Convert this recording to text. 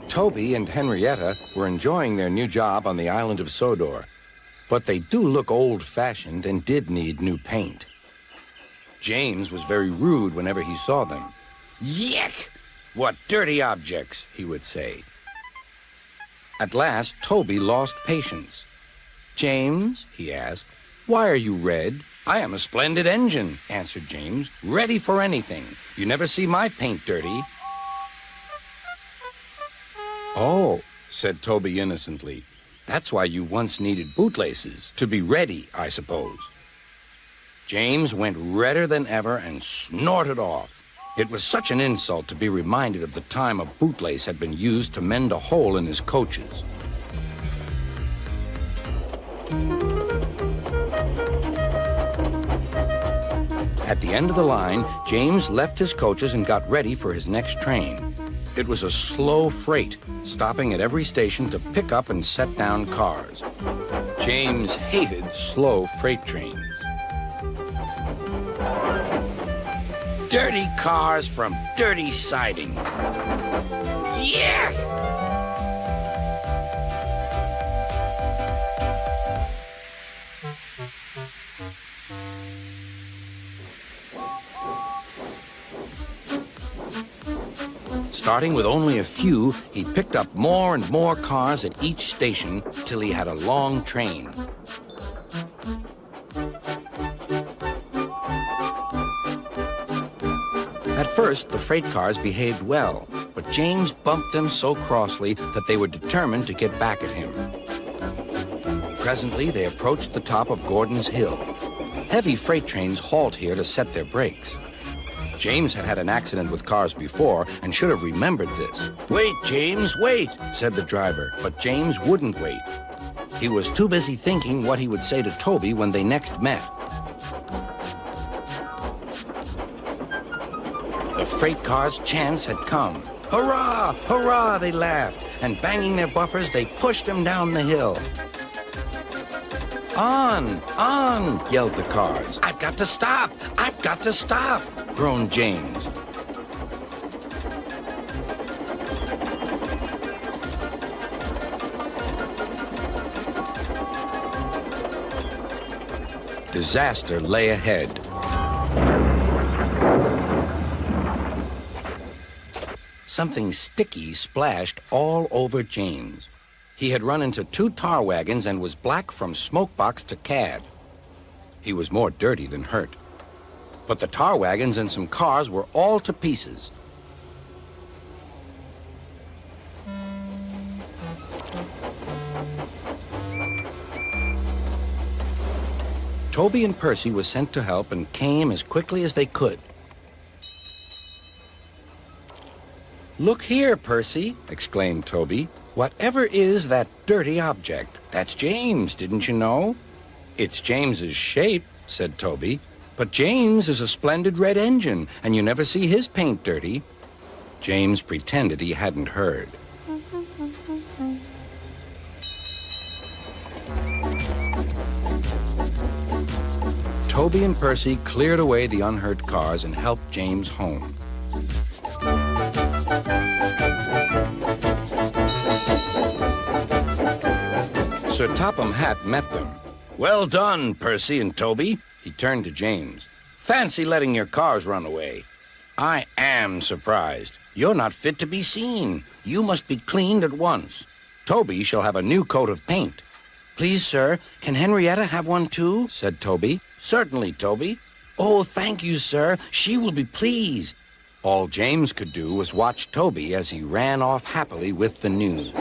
Toby and Henrietta were enjoying their new job on the island of Sodor, but they do look old-fashioned and did need new paint. James was very rude whenever he saw them. "Yuck! What dirty objects," he would say. At last, Toby lost patience. "James," he asked, "why are you red?" "I am a splendid engine," answered James, "ready for anything. You never see my paint dirty." "Oh," said Toby innocently, "that's why you once needed bootlaces, to be ready, I suppose." James went redder than ever and snorted off. It was such an insult to be reminded of the time a bootlace had been used to mend a hole in his coaches. At the end of the line, James left his coaches and got ready for his next train. It was a slow freight, stopping at every station to pick up and set down cars. James hated slow freight trains. Dirty cars from dirty siding. Yeah! Starting with only a few, he picked up more and more cars at each station till he had a long train. At first, the freight cars behaved well, but James bumped them so crossly that they were determined to get back at him. Presently, they approached the top of Gordon's Hill. Heavy freight trains halt here to set their brakes. James had had an accident with cars before and should have remembered this. "Wait, James, wait," said the driver, but James wouldn't wait. He was too busy thinking what he would say to Toby when they next met. The freight car's chance had come. "Hurrah! Hurrah!" they laughed, and banging their buffers, they pushed him down the hill. "On! On!" yelled the cars. "I've got to stop! I've got to stop!" groaned James. Disaster lay ahead. Something sticky splashed all over James. He had run into 2 tar wagons and was black from smokebox to cab. He was more dirty than hurt. But the tar wagons and some cars were all to pieces. Toby and Percy were sent to help and came as quickly as they could. "Look here, Percy," exclaimed Toby. "Whatever is that dirty object? That's James, didn't you know?" "It's James's shape," said Toby. "But James is a splendid red engine, and you never see his paint dirty." James pretended he hadn't heard. Toby and Percy cleared away the unhurt cars and helped James home. Sir Topham Hatt met them. "Well done, Percy and Toby." He turned to James. "Fancy letting your cars run away. I am surprised. You're not fit to be seen. You must be cleaned at once. Toby shall have a new coat of paint." "Please, sir, can Henrietta have one too?" said Toby. "Certainly, Toby." "Oh, thank you, sir. She will be pleased." All James could do was watch Toby as he ran off happily with the news.